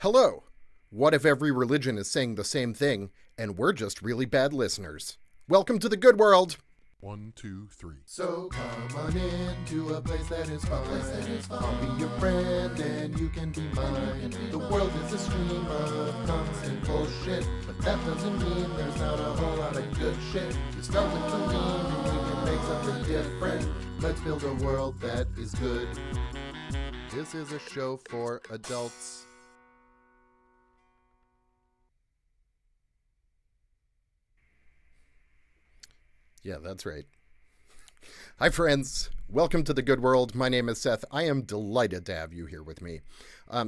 Hello! What if every religion is saying the same thing, and we're just really bad listeners? Welcome to the good world! 1, 2, 3. So come on into a place that is fun. I'll be your friend and you can be mine. The world is a stream of constant bullshit, but that doesn't mean there's not a whole lot of good shit. You start with believing we can make something different. Let's build a world that is good. This is a show for adults. Yeah, that's right. Hi, friends. Welcome to the good world. My name is Seth. I am delighted to have you here with me.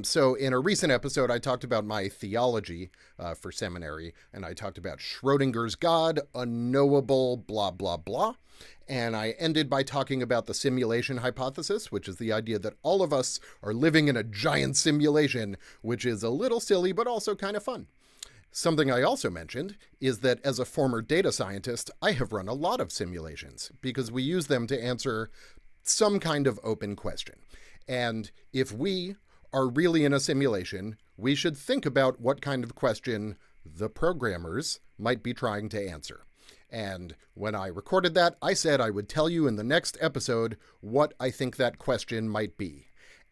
So in a recent episode, I talked about my theology for seminary, and I talked about Schrodinger's God, unknowable, blah, blah, blah. And I ended by talking about the simulation hypothesis, which is the idea that all of us are living in a giant simulation, which is a little silly, but also kind of fun. Something I also mentioned is that as a former data scientist, I have run a lot of simulations because we use them to answer some kind of open question. And if we are really in a simulation, we should think about what kind of question the programmers might be trying to answer. And when I recorded that, I said I would tell you in the next episode what I think that question might be.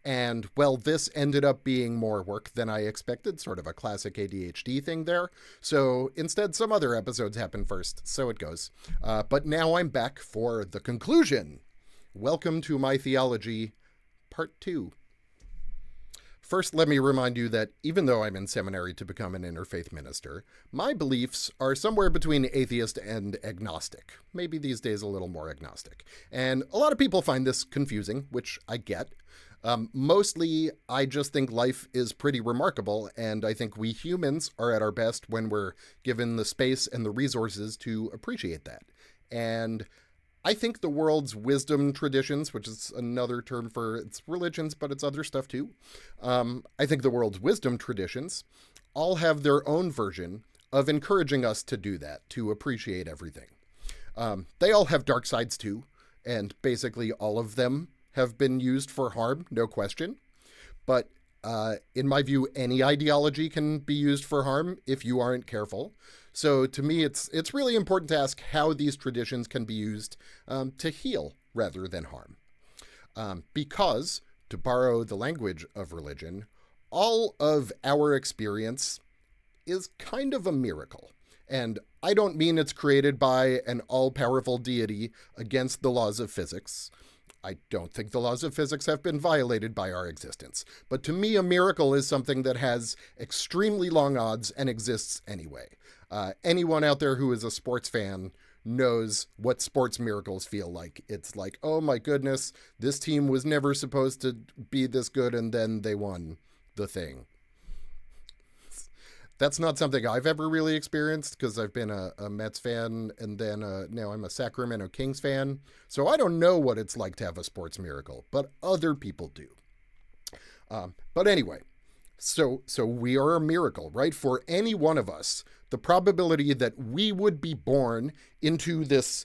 And, well, this ended up being more work than I expected, sort of a classic ADHD thing there. So instead, some other episodes happen first. So it goes. But now I'm back for the conclusion. Welcome to my theology, part 2. First, let me remind you that even though I'm in seminary to become an interfaith minister, my beliefs are somewhere between atheist and agnostic. Maybe these days a little more agnostic. And a lot of people find this confusing, which I get. Mostly, I just think life is pretty remarkable, and I think we humans are at our best when we're given the space and the resources to appreciate that. And I think the world's wisdom traditions, which is another term for its religions, but it's other stuff too. I think the world's wisdom traditions all have their own version of encouraging us to do that, to appreciate everything. They all have dark sides too, and basically all of them have been used for harm, no question. But in my view, any ideology can be used for harm if you aren't careful. So to me, it's really important to ask how these traditions can be used to heal rather than harm. Because, to borrow the language of religion, all of our experience is kind of a miracle. And I don't mean it's created by an all-powerful deity against the laws of physics. I don't think the laws of physics have been violated by our existence. But to me, a miracle is something that has extremely long odds and exists anyway. Anyone out there who is a sports fan knows what sports miracles feel like. It's like, oh my goodness, this team was never supposed to be this good and then they won the thing. That's not something I've ever really experienced because I've been a Mets fan and then now I'm a Sacramento Kings fan. So I don't know what it's like to have a sports miracle, but other people do. But anyway, so we are a miracle, right? For any one of us, the probability that we would be born into this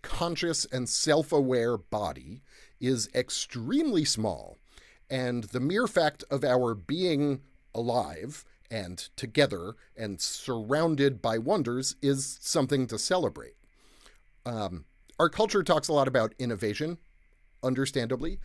conscious and self-aware body is extremely small. And the mere fact of our being alive and together and surrounded by wonders is something to celebrate. Our culture talks a lot about innovation, understandably.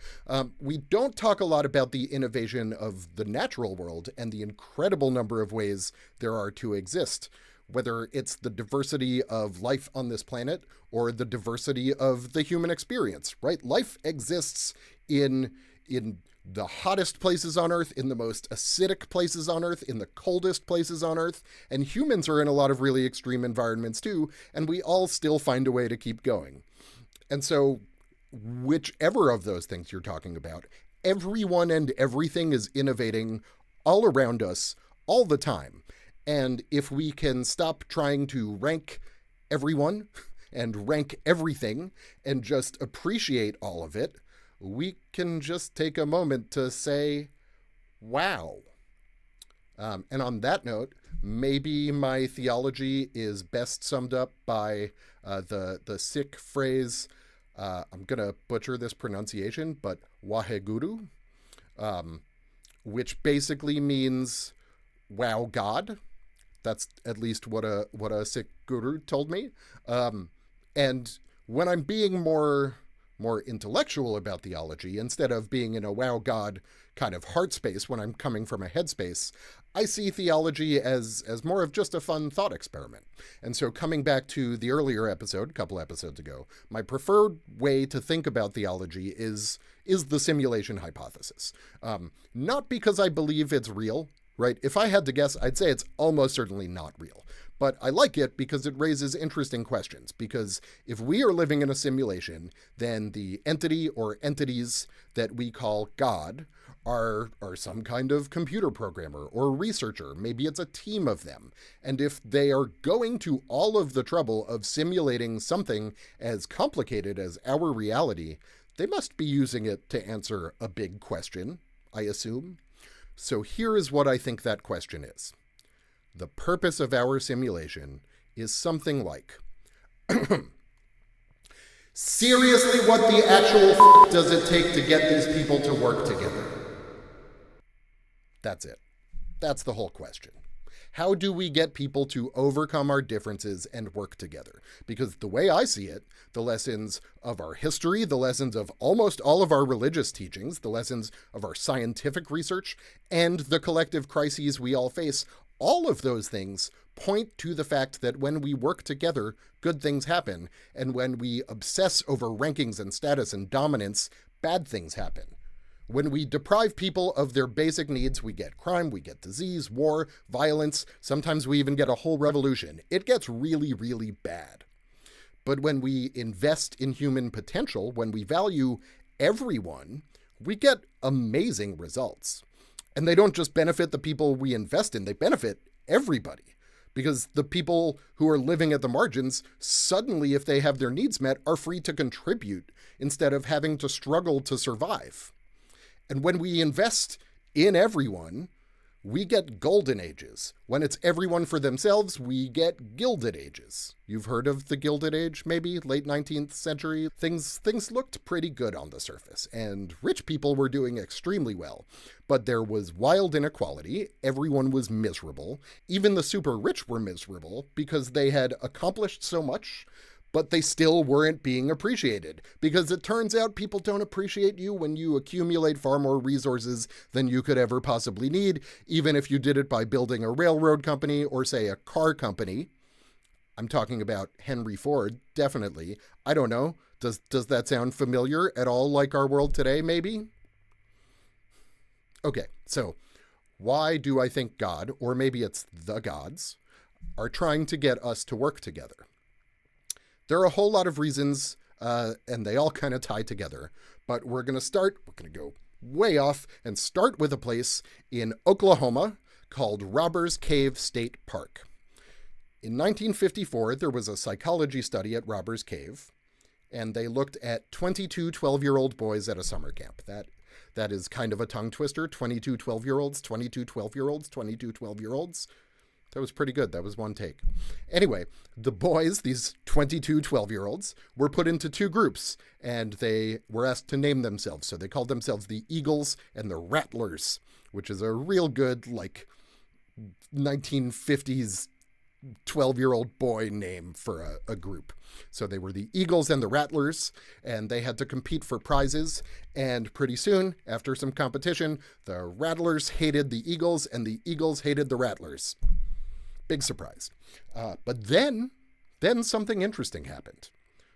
We don't talk a lot about the innovation of the natural world and the incredible number of ways there are to exist, whether it's the diversity of life on this planet or the diversity of the human experience, right? Life exists in the hottest places on Earth, in the most acidic places on Earth, in the coldest places on Earth, and humans are in a lot of really extreme environments too, and we all still find a way to keep going. And so, whichever of those things you're talking about, everyone and everything is innovating all around us all the time. And if we can stop trying to rank everyone and rank everything and just appreciate all of it, we can just take a moment to say, wow. And on that note, maybe my theology is best summed up by the Sikh phrase, I'm going to butcher this pronunciation, but Waheguru, which basically means wow God. That's at least what a Sikh guru told me. And when I'm being more intellectual about theology, instead of being in a wow God kind of heart space when I'm coming from a headspace, I see theology as more of just a fun thought experiment. And so coming back to the earlier episode, a couple episodes ago, my preferred way to think about theology is the simulation hypothesis. Not because I believe it's real, right? If I had to guess, I'd say it's almost certainly not real. But I like it because it raises interesting questions. Because if we are living in a simulation, then the entity or entities that we call God are some kind of computer programmer or researcher. Maybe it's a team of them. And if they are going to all of the trouble of simulating something as complicated as our reality, they must be using it to answer a big question, I assume. So here is what I think that question is. The purpose of our simulation is something like, seriously, what the actual does it take to get these people to work together? That's it. That's the whole question. How do we get people to overcome our differences and work together? Because the way I see it, the lessons of our history, the lessons of almost all of our religious teachings, the lessons of our scientific research, and the collective crises we all face, all of those things point to the fact that when we work together, good things happen, and when we obsess over rankings and status and dominance, bad things happen. When we deprive people of their basic needs, we get crime, we get disease, war, violence, sometimes we even get a whole revolution. It gets really, really bad. But when we invest in human potential, when we value everyone, we get amazing results. And they don't just benefit the people we invest in, they benefit everybody. Because the people who are living at the margins, suddenly, if they have their needs met, are free to contribute instead of having to struggle to survive. And when we invest in everyone, we get golden ages. When it's everyone for themselves, we get gilded ages. You've heard of the Gilded Age, maybe? Late 19th century? Things looked pretty good on the surface, and rich people were doing extremely well. But there was wild inequality. Everyone was miserable. Even the super rich were miserable because they had accomplished so much, but they still weren't being appreciated. Because it turns out people don't appreciate you when you accumulate far more resources than you could ever possibly need, even if you did it by building a railroad company or, say, a car company. I'm talking about Henry Ford, definitely. I don't know. Does that sound familiar at all like our world today, maybe? Okay, so why do I think God, or maybe it's the gods, are trying to get us to work together? There are a whole lot of reasons, and they all kind of tie together. But we're going to go way off and start with a place in Oklahoma called Robbers Cave State Park. In 1954, there was a psychology study at Robbers Cave, and they looked at 22 12-year-old boys at a summer camp. That is kind of a tongue twister. 22 12-year-olds, 22 12-year-olds, 22 12-year-olds. That was pretty good. That was one take. Anyway, the boys, these 22 12-year-olds, were put into two groups, and they were asked to name themselves. So they called themselves the Eagles and the Rattlers, which is a real good, 1950s 12-year-old boy name for a group. So they were the Eagles and the Rattlers, and they had to compete for prizes. And pretty soon, after some competition, the Rattlers hated the Eagles, and the Eagles hated the Rattlers. Big surprise. But then something interesting happened.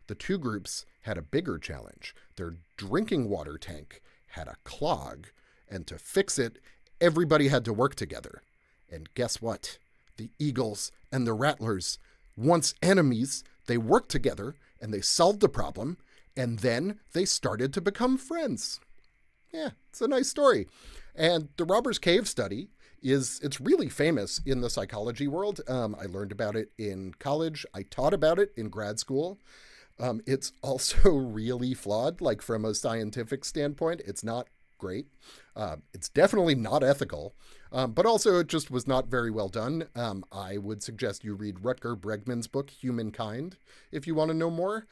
The two groups had a bigger challenge. Their drinking water tank had a clog, and to fix it, everybody had to work together. And guess what? The Eagles and the Rattlers, once enemies, they worked together, and they solved the problem, and then they started to become friends. Yeah, it's a nice story. And the Robbers Cave study it's really famous in the psychology world. I learned about it in college. I taught about it in grad school. It's also really flawed, from a scientific standpoint. It's not great. It's definitely not ethical, but also it just was not very well done. I would suggest you read Rutger Bregman's book, Humankind, if you want to know more.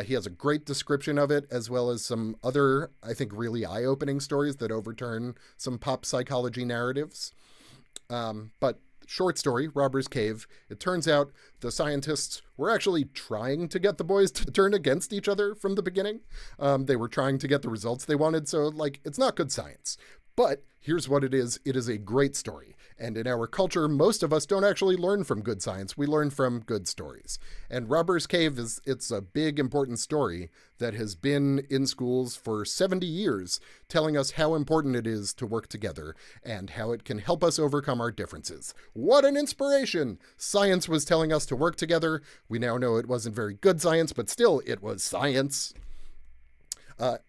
He has a great description of it, as well as some other, I think, really eye-opening stories that overturn some pop psychology narratives. But short story, Robber's Cave, it turns out the scientists were actually trying to get the boys to turn against each other from the beginning. They were trying to get the results they wanted, so, like, it's not good science. But here's what it is a great story. And in our culture, most of us don't actually learn from good science. We learn from good stories. And Robber's Cave it's a big, important story that has been in schools for 70 years, telling us how important it is to work together and how it can help us overcome our differences. What an inspiration! Science was telling us to work together. We now know it wasn't very good science, but still, it was science.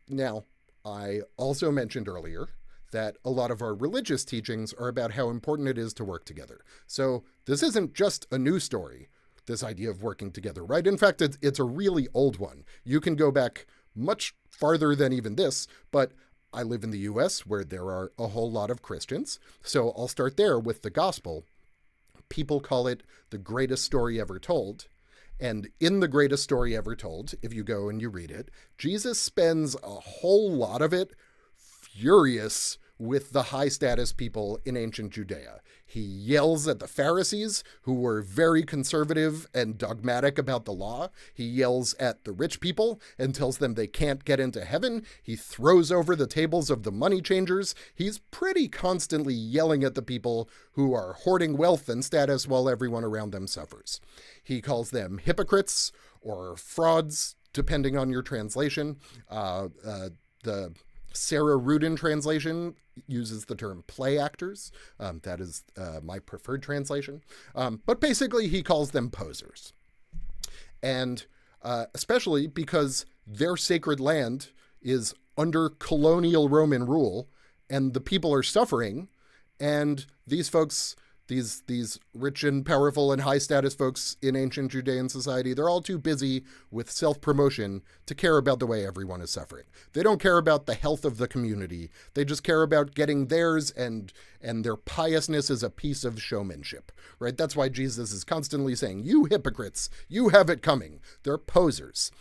Now, I also mentioned earlier that a lot of our religious teachings are about how important it is to work together. So this isn't just a new story, this idea of working together, right? In fact, it's a really old one. You can go back much farther than even this, but I live in the US where there are a whole lot of Christians. So I'll start there with the gospel. People call it the greatest story ever told. And in the greatest story ever told, if you go and you read it, Jesus spends a whole lot of it furious with the high status people in ancient Judea. He yells at the Pharisees, who were very conservative and dogmatic about the law. He yells at the rich people and tells them they can't get into heaven. He throws over the tables of the money changers. He's pretty constantly yelling at the people who are hoarding wealth and status while everyone around them suffers. He calls them hypocrites or frauds, depending on your translation. The Sarah Rudin translation uses the term play actors. That is my preferred translation. But basically, he calls them posers. And especially because their sacred land is under colonial Roman rule, and the people are suffering, and these folks, these rich and powerful and high status folks in ancient Judean society, they're all too busy with self-promotion to care about the way everyone is suffering. They don't care about the health of the community. They just care about getting theirs, and their piousness is a piece of showmanship, right? That's why Jesus is constantly saying, you hypocrites, you have it coming. They're posers.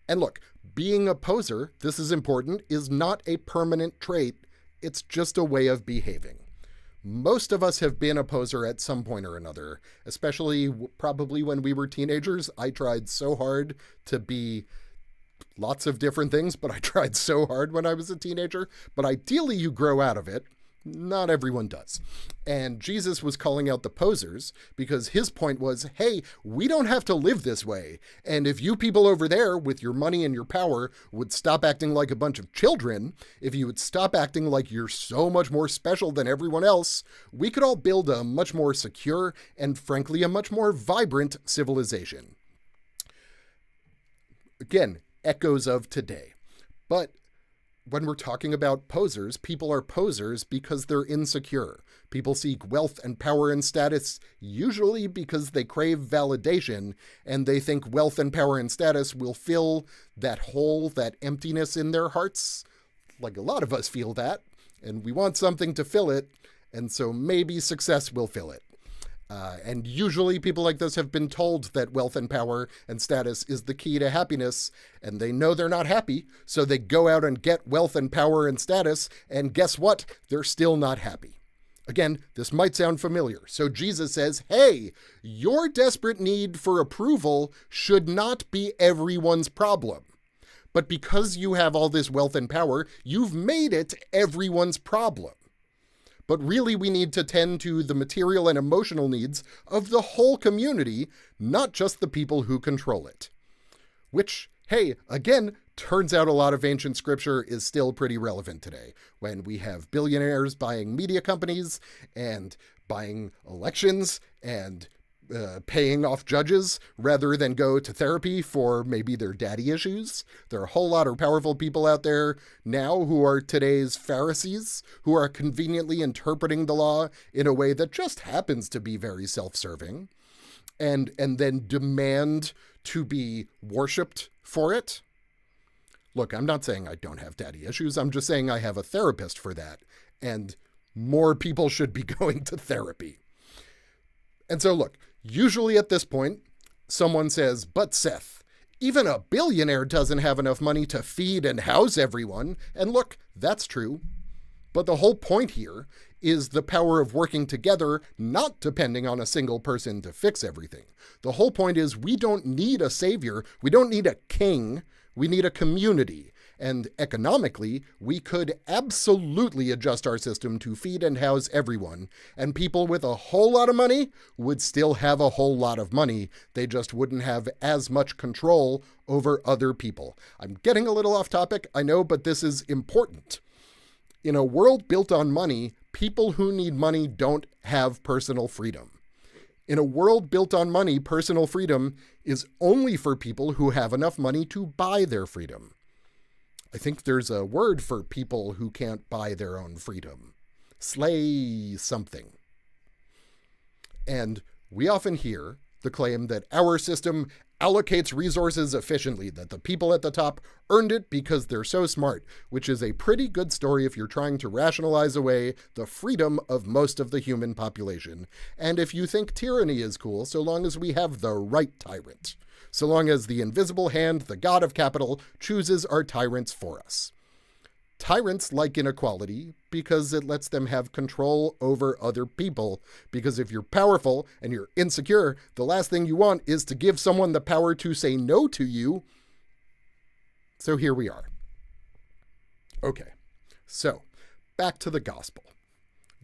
And look, being a poser, this is important, is not a permanent trait. It's just a way of behaving. Most of us have been a poser at some point or another, especially probably when we were teenagers. I tried so hard to be lots of different things, but I tried so hard when I was a teenager. But ideally, you grow out of it. Not everyone does. And Jesus was calling out the posers because his point was, hey, we don't have to live this way. And if you people over there with your money and your power would stop acting like a bunch of children, if you would stop acting like you're so much more special than everyone else, we could all build a much more secure and, frankly, a much more vibrant civilization. Again, echoes of today. But when we're talking about posers, people are posers because they're insecure. People seek wealth and power and status, usually because they crave validation, and they think wealth and power and status will fill that hole, that emptiness in their hearts. Like a lot of us feel that, and we want something to fill it, and so maybe success will fill it. And usually people like this have been told that wealth and power and status is the key to happiness, and they know they're not happy, so they go out and get wealth and power and status, and guess what? They're still not happy. Again, this might sound familiar. So Jesus says, hey, your desperate need for approval should not be everyone's problem. But because you have all this wealth and power, you've made it everyone's problem. But really, we need to tend to the material and emotional needs of the whole community, not just the people who control it. Which, hey, again, turns out a lot of ancient scripture is still pretty relevant today, when we have billionaires buying media companies and buying elections and paying off judges rather than go to therapy for maybe their daddy issues. There are a whole lot of powerful people out there now who are today's Pharisees, who are conveniently interpreting the law in a way that just happens to be very self-serving, and then demand to be worshipped for it. Look, I'm not saying I don't have daddy issues. I'm just saying I have a therapist for that, and more people should be going to therapy. And so look, usually at this point, someone says, but Seth, even a billionaire doesn't have enough money to feed and house everyone. And look, that's true. But the whole point here is the power of working together, not depending on a single person to fix everything. The whole point is we don't need a savior. We don't need a king. We need a community. And economically, we could absolutely adjust our system to feed and house everyone. And people with a whole lot of money would still have a whole lot of money. They just wouldn't have as much control over other people. I'm getting a little off topic, I know, but this is important. In a world built on money, people who need money don't have personal freedom. In a world built on money, personal freedom is only for people who have enough money to buy their freedom. I think there's a word for people who can't buy their own freedom. Slay something. And we often hear the claim that our system allocates resources efficiently, that the people at the top earned it because they're so smart, which is a pretty good story if you're trying to rationalize away the freedom of most of the human population. And if you think tyranny is cool, so long as we have the right tyrant. So long as the invisible hand, the god of capital, chooses our tyrants for us. Tyrants like inequality because it lets them have control over other people. Because if you're powerful and you're insecure, the last thing you want is to give someone the power to say no to you. So here we are. Okay, so back to the gospel.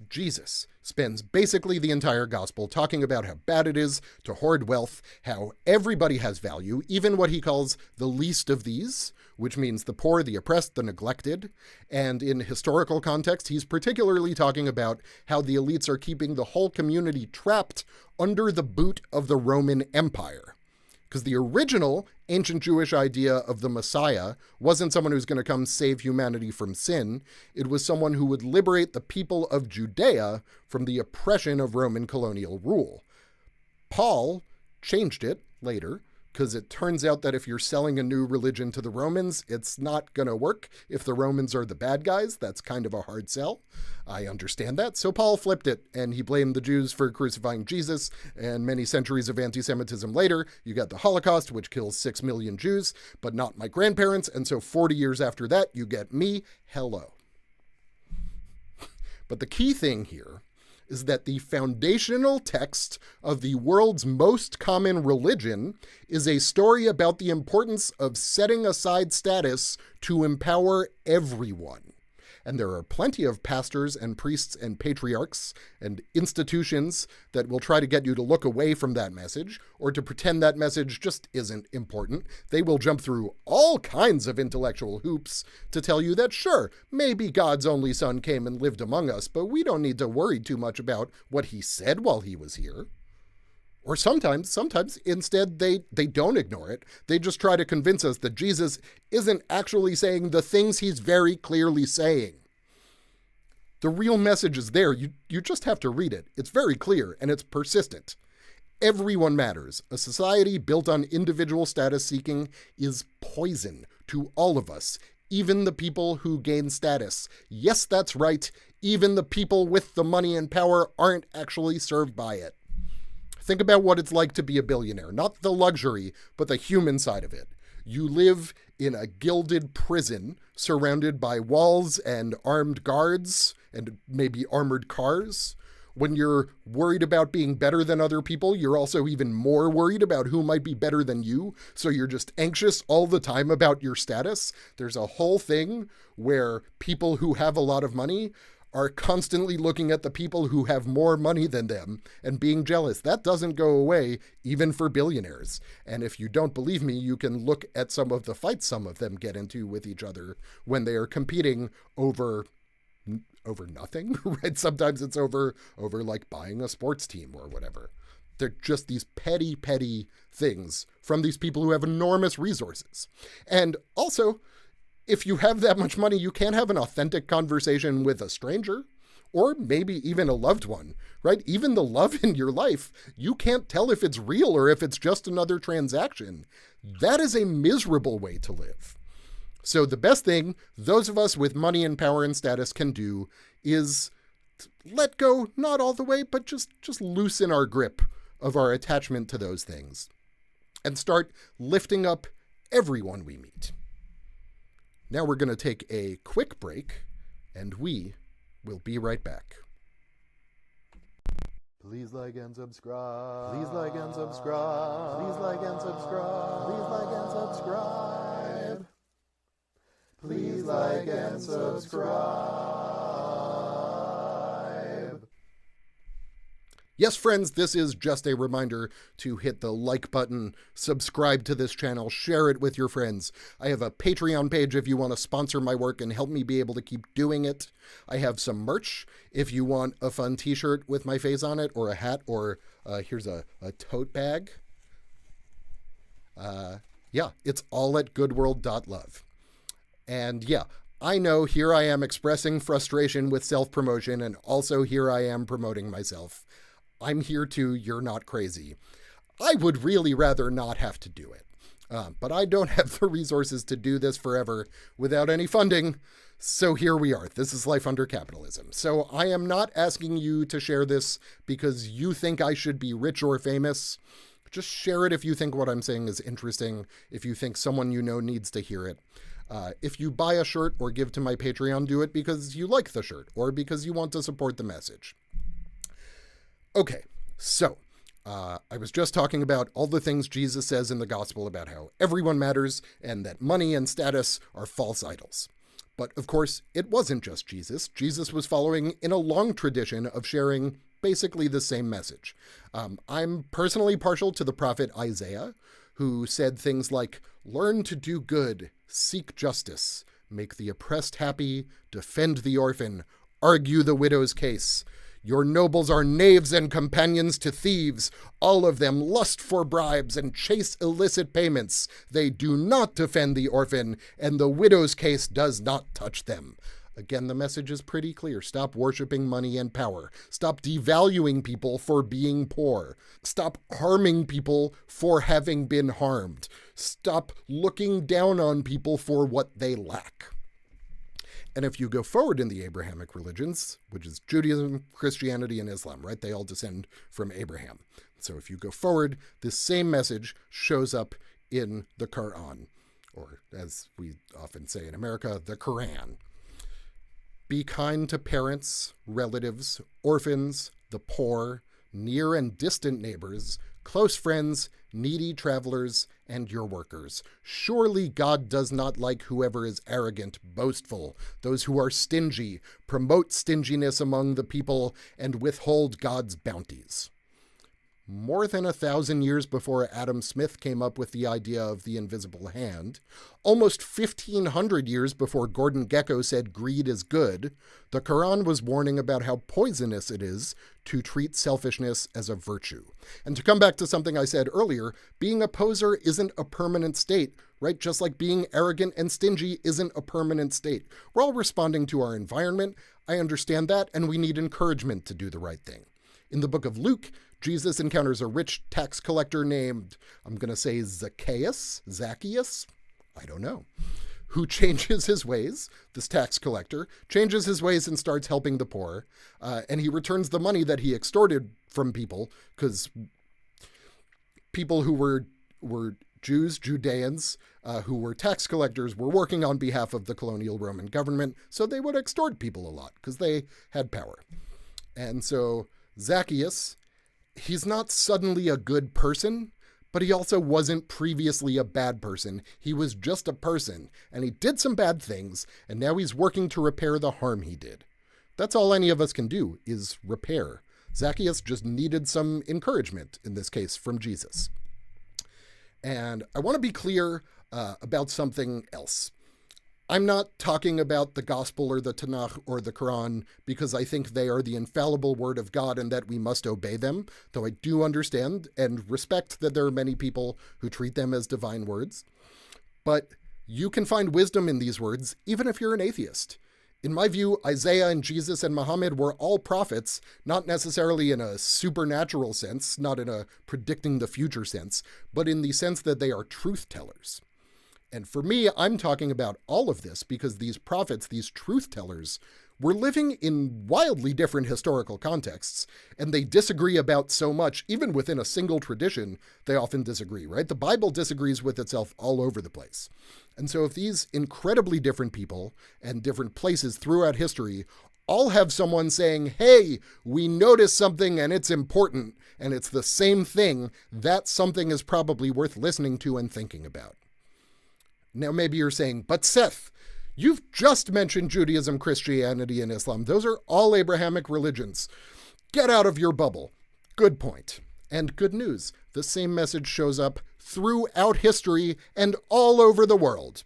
Jesus spends basically the entire gospel talking about how bad it is to hoard wealth, how everybody has value, even what he calls the least of these, which means the poor, the oppressed, the neglected. And in historical context, he's particularly talking about how the elites are keeping the whole community trapped under the boot of the Roman Empire. Because the original ancient Jewish idea of the Messiah wasn't someone who's going to come save humanity from sin. It was someone who would liberate the people of Judea from the oppression of Roman colonial rule. Paul changed it later, because it turns out that if you're selling a new religion to the Romans, it's not going to work. If the Romans are the bad guys, that's kind of a hard sell. I understand that. So Paul flipped it, and he blamed the Jews for crucifying Jesus. And many centuries of anti-Semitism later, you got the Holocaust, which kills 6 million Jews, but not my grandparents. And so 40 years after that, you get me. Hello. But the key thing here is that the foundational text of the world's most common religion is a story about the importance of setting aside status to empower everyone. And there are plenty of pastors and priests and patriarchs and institutions that will try to get you to look away from that message or to pretend that message just isn't important. They will jump through all kinds of intellectual hoops to tell you that, sure, maybe God's only son came and lived among us, but we don't need to worry too much about what he said while he was here. Or sometimes instead they don't ignore it. They just try to convince us that Jesus isn't actually saying the things he's very clearly saying. The real message is there. You just have to read it. It's very clear and it's persistent. Everyone matters. A society built on individual status seeking is poison to all of us, even the people who gain status. Yes, that's right. Even the people with the money and power aren't actually served by it. Think about what it's like to be a billionaire, not the luxury, but the human side of it. You live in a gilded prison surrounded by walls and armed guards and maybe armored cars. When you're worried about being better than other people, you're also even more worried about who might be better than you. So you're just anxious all the time about your status. There's a whole thing where people who have a lot of money are constantly looking at the people who have more money than them and being jealous. That doesn't go away, even for billionaires. And if you don't believe me, you can look at some of the fights some of them get into with each other when they are competing over nothing, right? Sometimes it's over like buying a sports team or whatever. They're just these petty things from these people who have enormous resources. And also, if you have that much money, you can't have an authentic conversation with a stranger or maybe even a loved one, right? Even the love in your life, you can't tell if it's real or if it's just another transaction. That is a miserable way to live. So the best thing those of us with money and power and status can do is let go, not all the way, but just loosen our grip of our attachment to those things and start lifting up everyone we meet. Now we're going to take a quick break, and we We'll be right back. Please like and subscribe. Please like and subscribe. Please like and subscribe. Please like and subscribe. Please like and subscribe. Yes, friends, this is just a reminder to hit the like button, subscribe to this channel, share it with your friends. I have a Patreon page if you want to sponsor my work and help me be able to keep doing it. I have some merch if you want a fun t-shirt with my face on it, or a hat, or here's a tote bag. Yeah, it's all at goodworld.love. And yeah, I know here I am expressing frustration with self-promotion, and also here I am promoting myself. I'm here too, you're not crazy. I would really rather not have to do it. But I don't have the resources to do this forever without any funding. So here we are. This is life under capitalism. So I am not asking you to share this because you think I should be rich or famous. Just share it if you think what I'm saying is interesting, if you think someone you know needs to hear it. If you buy a shirt or give to my Patreon, do it because you like the shirt or because you want to support the message. Okay, so I was just talking about all the things Jesus says in the gospel about how everyone matters and that money and status are false idols. But of course, it wasn't just Jesus. Jesus was following in a long tradition of sharing basically the same message. I'm personally partial to the prophet Isaiah, who said things like, "Learn to do good, seek justice, make the oppressed happy, defend the orphan, argue the widow's case. Your nobles are knaves and companions to thieves. All of them lust for bribes and chase illicit payments. They do not defend the orphan, and the widow's case does not touch them." Again, the message is pretty clear. Stop worshiping money and power. Stop devaluing people for being poor. Stop harming people for having been harmed. Stop looking down on people for what they lack. And if you go forward in the Abrahamic religions, which is Judaism, Christianity, and Islam, right? They all descend from Abraham. So if you go forward, this same message shows up in the Qur'an, or as we often say in America, the Qur'an. Be kind to parents, relatives, orphans, the poor, near and distant neighbors, close friends, needy travelers, and your workers. Surely God does not like whoever is arrogant, boastful, those who are stingy, promote stinginess among the people, and withhold God's bounties. More than 1,000 years before Adam Smith came up with the idea of the invisible hand, almost 1,500 years before Gordon Gekko said greed is good, the Quran was warning about how poisonous it is to treat selfishness as a virtue. And to come back to something I said earlier, being a poser isn't a permanent state, right? Just like being arrogant and stingy isn't a permanent state. We're all responding to our environment. I understand that, and we need encouragement to do the right thing. In the book of Luke, Jesus encounters a rich tax collector named, I'm going to say Zacchaeus, I don't know, who changes his ways. This tax collector changes his ways and starts helping the poor. And he returns the money that he extorted from people, because people who were Jews, Judeans, who were tax collectors, were working on behalf of the colonial Roman government. So they would extort people a lot because they had power. And so Zacchaeus, he's not suddenly a good person, but he also wasn't previously a bad person. He was just a person, and he did some bad things, and now he's working to repair the harm he did. That's all any of us can do, is repair. Zacchaeus just needed some encouragement, in this case, from Jesus. And I want to be clear about something else. I'm not talking about the gospel or the Tanakh or the Quran because I think they are the infallible word of God and that we must obey them, though I do understand and respect that there are many people who treat them as divine words. But you can find wisdom in these words even if you're an atheist. In my view, Isaiah and Jesus and Muhammad were all prophets, not necessarily in a supernatural sense, not in a predicting the future sense, but in the sense that they are truth tellers. And for me, I'm talking about all of this because these prophets, these truth tellers, were living in wildly different historical contexts, and they disagree about so much. Even within a single tradition, they often disagree, right? The Bible disagrees with itself all over the place. And so if these incredibly different people and different places throughout history all have someone saying, hey, we noticed something and it's important, and it's the same thing. That something is probably worth listening to and thinking about. Now, maybe you're saying, but Seth, you've just mentioned Judaism, Christianity, and Islam. Those are all Abrahamic religions. Get out of your bubble. Good point. And good news. The same message shows up throughout history and all over the world.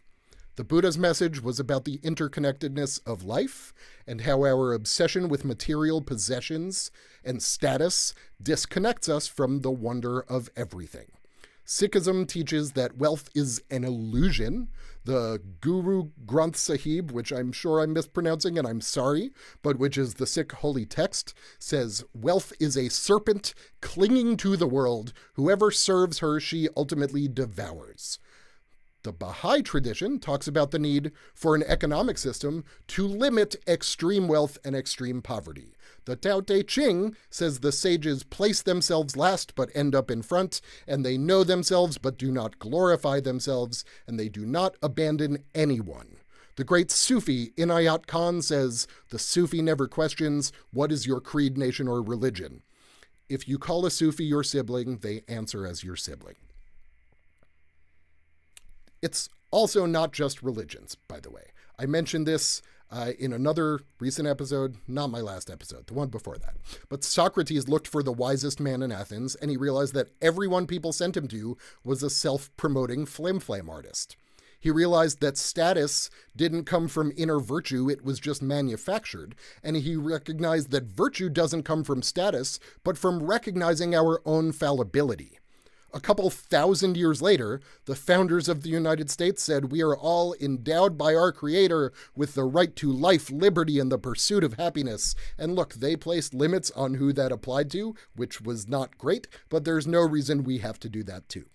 The Buddha's message was about the interconnectedness of life and how our obsession with material possessions and status disconnects us from the wonder of everything. Sikhism teaches that wealth is an illusion. The Guru Granth Sahib, which I'm sure I'm mispronouncing and I'm sorry, but which is the Sikh holy text, says wealth is a serpent clinging to the world. Whoever serves her, she ultimately devours. The Baha'i tradition talks about the need for an economic system to limit extreme wealth and extreme poverty. The Tao Te Ching says the sages place themselves last but end up in front, and they know themselves but do not glorify themselves, and they do not abandon anyone. The great Sufi Inayat Khan says, the Sufi never questions, what is your creed, nation, or religion? If you call a Sufi your sibling, they answer as your sibling. It's also not just religions, by the way. I mentioned this in another recent episode, not my last episode, the one before that. But Socrates looked for the wisest man in Athens, and he realized that everyone people sent him to was a self-promoting flim-flam artist. He realized that status didn't come from inner virtue, it was just manufactured, and he recognized that virtue doesn't come from status, but from recognizing our own fallibility. A couple thousand years later, the founders of the United States said we are all endowed by our Creator with the right to life, liberty, and the pursuit of happiness. And look, they placed limits on who that applied to, which was not great, but there's no reason we have to do that too.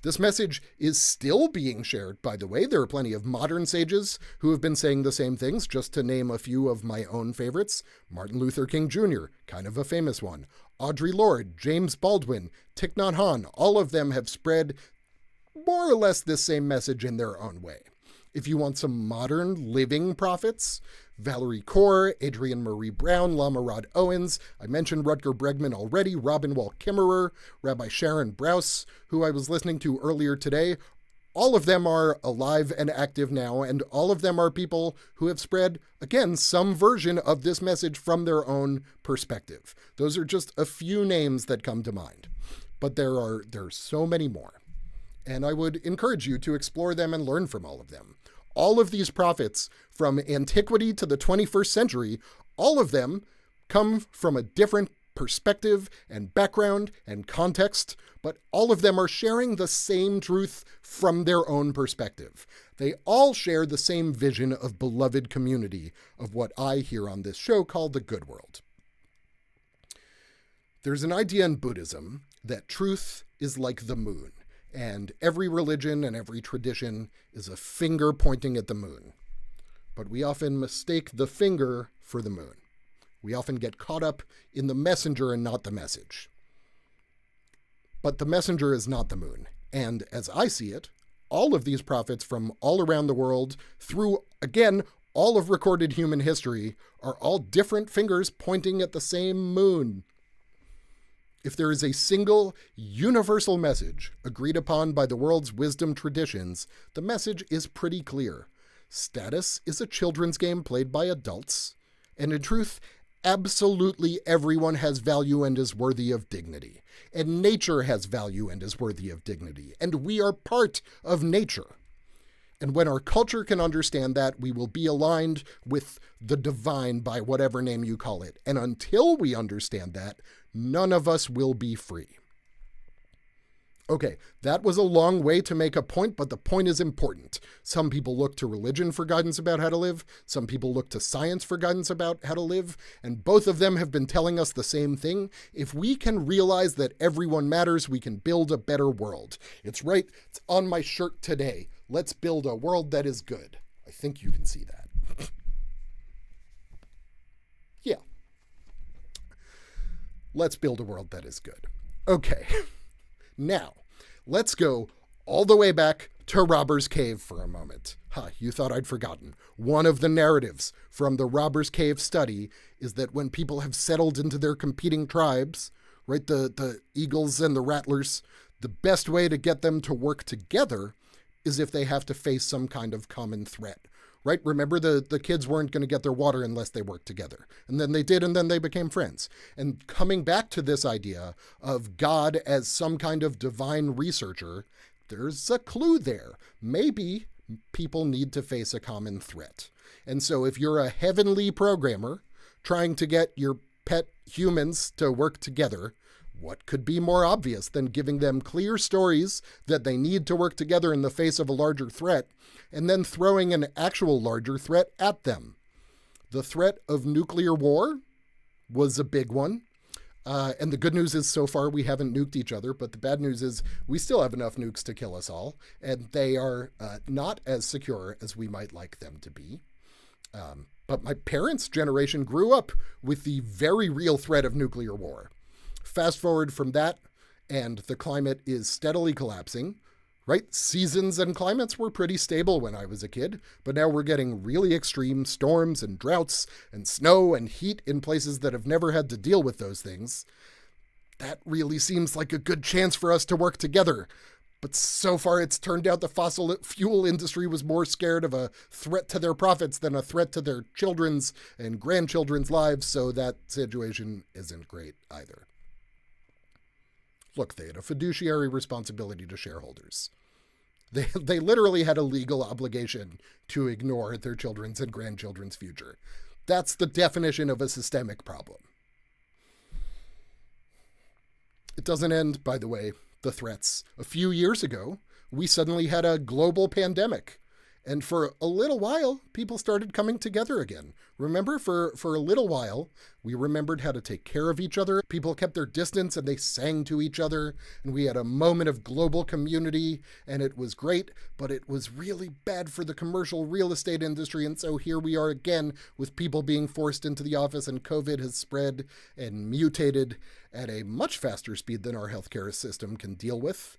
This message is still being shared, by the way. There are plenty of modern sages who have been saying the same things, just to name a few of my own favorites. Martin Luther King Jr., kind of a famous one. Audre Lorde, James Baldwin, Thich Nhat Hanh, all of them have spread more or less this same message in their own way. If you want some modern living prophets, Valerie Kaur, Adrienne Marie Brown, Lama Rod Owens, I mentioned Rutger Bregman already, Robin Wall Kimmerer, Rabbi Sharon Brous, who I was listening to earlier today. All of them are alive and active now, and all of them are people who have spread, again, some version of this message from their own perspective. Those are just a few names that come to mind, but there's so many more. And I would encourage you to explore them and learn from all of them. All of these prophets, from antiquity to the 21st century, all of them come from a different perspective and background and context, but all of them are sharing the same truth from their own perspective. They all share the same vision of beloved community, of what I here on this show call the good world. There's an idea in Buddhism that truth is like the moon, and every religion and every tradition is a finger pointing at the moon. But we often mistake the finger for the moon. We often get caught up in the messenger and not the message. But the messenger is not the moon. And as I see it, all of these prophets from all around the world, through, again, all of recorded human history, are all different fingers pointing at the same moon. If there is a single, universal message agreed upon by the world's wisdom traditions, the message is pretty clear. Status is a children's game played by adults, and in truth, absolutely everyone has value and is worthy of dignity. And nature has value and is worthy of dignity. And we are part of nature. And when our culture can understand that, we will be aligned with the divine by whatever name you call it. And until we understand that, none of us will be free. Okay, that was a long way to make a point, but the point is important. Some people look to religion for guidance about how to live. Some people look to science for guidance about how to live. And both of them have been telling us the same thing. If we can realize that everyone matters, we can build a better world. It's right. It's on my shirt today. Let's build a world that is good. I think you can see that. Yeah. Let's build a world that is good. Okay. Now, let's go all the way back to Robber's Cave for a moment. You thought I'd forgotten. One of the narratives from the Robber's Cave study is that when people have settled into their competing tribes, right, the eagles and the rattlers, the best way to get them to work together is if they have to face some kind of common threat. Right? Remember, the kids weren't going to get their water unless they worked together. And then they did, and then they became friends. And coming back to this idea of God as some kind of divine researcher, there's a clue there. Maybe people need to face a common threat. And so if you're a heavenly programmer trying to get your pet humans to work together, what could be more obvious than giving them clear stories that they need to work together in the face of a larger threat, and then throwing an actual larger threat at them? The threat of nuclear war was a big one. And the good news is so far we haven't nuked each other, but the bad news is we still have enough nukes to kill us all, and they are not as secure as we might like them to be. But my parents' generation grew up with the very real threat of nuclear war. Fast forward from that, and the climate is steadily collapsing, right? Seasons and climates were pretty stable when I was a kid, but now we're getting really extreme storms and droughts and snow and heat in places that have never had to deal with those things. That really seems like a good chance for us to work together. But so far it's turned out the fossil fuel industry was more scared of a threat to their profits than a threat to their children's and grandchildren's lives, so that situation isn't great either. Look, they had a fiduciary responsibility to shareholders. They literally had a legal obligation to ignore their children's and grandchildren's future. That's the definition of a systemic problem. It doesn't end, by the way, the threats. A few years ago, we suddenly had a global pandemic. And for a little while, people started coming together again. Remember, for a little while, we remembered how to take care of each other. People kept their distance and they sang to each other. And we had a moment of global community, and it was great, but it was really bad for the commercial real estate industry. And so here we are again with people being forced into the office, and COVID has spread and mutated at a much faster speed than our healthcare system can deal with.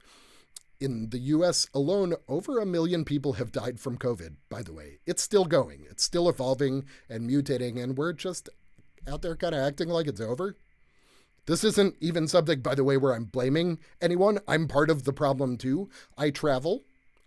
In the US alone, over 1 million people have died from COVID, by the way. It's still going. It's still evolving and mutating, and we're just out there kind of acting like it's over. This isn't even something, by the way, where I'm blaming anyone. I'm part of the problem too. I travel.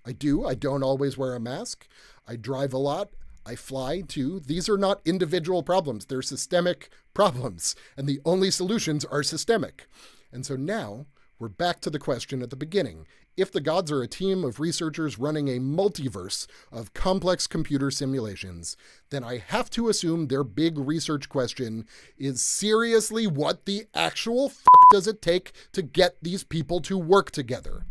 I do. I don't always wear a mask. I drive a lot. I fly too. These are not individual problems. They're systemic problems, and the only solutions are systemic. And so now we're back to the question at the beginning. If the gods are a team of researchers running a multiverse of complex computer simulations, then I have to assume their big research question is seriously, what the actual fuck does it take to get these people to work together?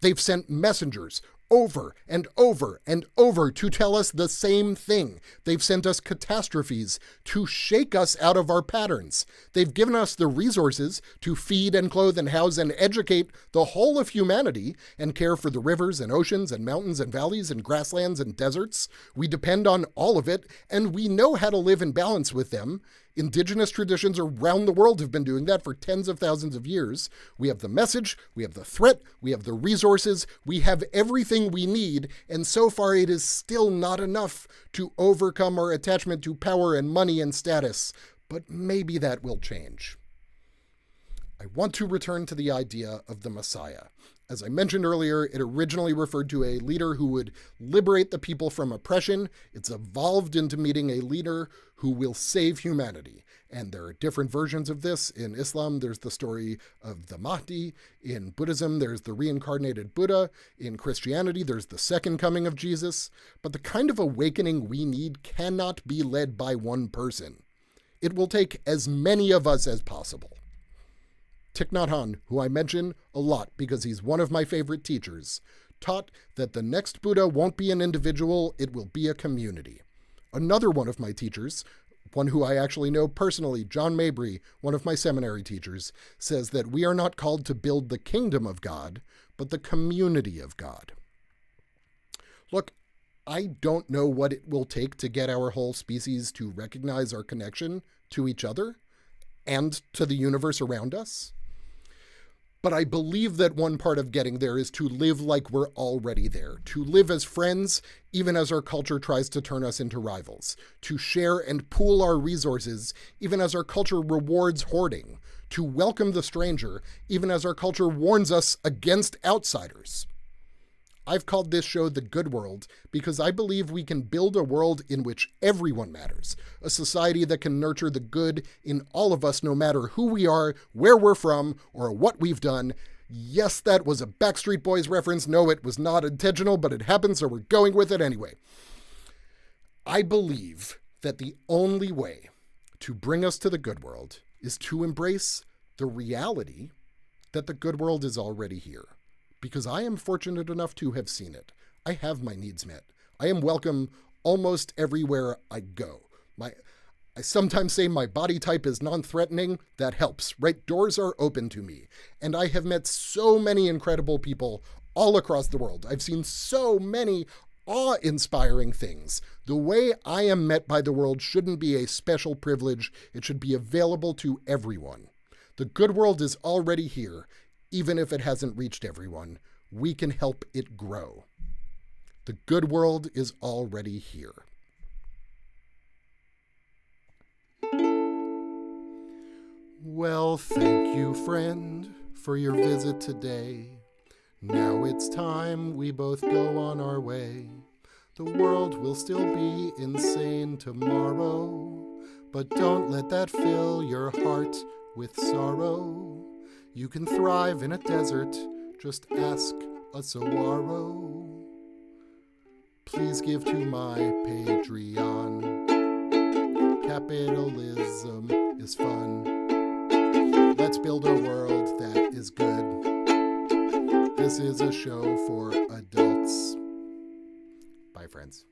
They've sent messengers over and over and over to tell us the same thing. They've sent us catastrophes to shake us out of our patterns. They've given us the resources to feed and clothe and house and educate the whole of humanity and care for the rivers and oceans and mountains and valleys and grasslands and deserts. We depend on all of it, and we know how to live in balance with them. Indigenous traditions around the world have been doing that for tens of thousands of years. We have the message, we have the threat, we have the resources, we have everything we need, and so far it is still not enough to overcome our attachment to power and money and status. But maybe that will change. I want to return to the idea of the Messiah. As I mentioned earlier, it originally referred to a leader who would liberate the people from oppression. It's evolved into meaning a leader who will save humanity. And there are different versions of this. In Islam, there's the story of the Mahdi. In Buddhism, there's the reincarnated Buddha. In Christianity, there's the second coming of Jesus. But the kind of awakening we need cannot be led by one person. It will take as many of us as possible. Thich Nhat Hanh, who I mention a lot because he's one of my favorite teachers, taught that the next Buddha won't be an individual, it will be a community. Another one of my teachers, one who I actually know personally, John Mabry, one of my seminary teachers, says that we are not called to build the kingdom of God, but the community of God. Look, I don't know what it will take to get our whole species to recognize our connection to each other and to the universe around us. But I believe that one part of getting there is to live like we're already there, to live as friends, even as our culture tries to turn us into rivals, to share and pool our resources, even as our culture rewards hoarding, to welcome the stranger, even as our culture warns us against outsiders. I've called this show The Good World because I believe we can build a world in which everyone matters, a society that can nurture the good in all of us no matter who we are, where we're from, or what we've done. Yes, that was a Backstreet Boys reference. No, it was not intentional, but it happened, so we're going with it anyway. I believe that the only way to bring us to the good world is to embrace the reality that the good world is already here. Because I am fortunate enough to have seen it. I have my needs met. I am welcome almost everywhere I go. I sometimes say my body type is non-threatening. That helps, right? Doors are open to me. And I have met so many incredible people all across the world. I've seen so many awe-inspiring things. The way I am met by the world shouldn't be a special privilege. It should be available to everyone. The good world is already here. Even if it hasn't reached everyone, we can help it grow. The good world is already here. Well, thank you, friend, for your visit today. Now it's time we both go on our way. The world will still be insane tomorrow, but don't let that fill your heart with sorrow. You can thrive in a desert, just ask a saguaro. Please give to my Patreon. Capitalism is fun. Let's build a world that is good. This is a show for adults. Bye, friends.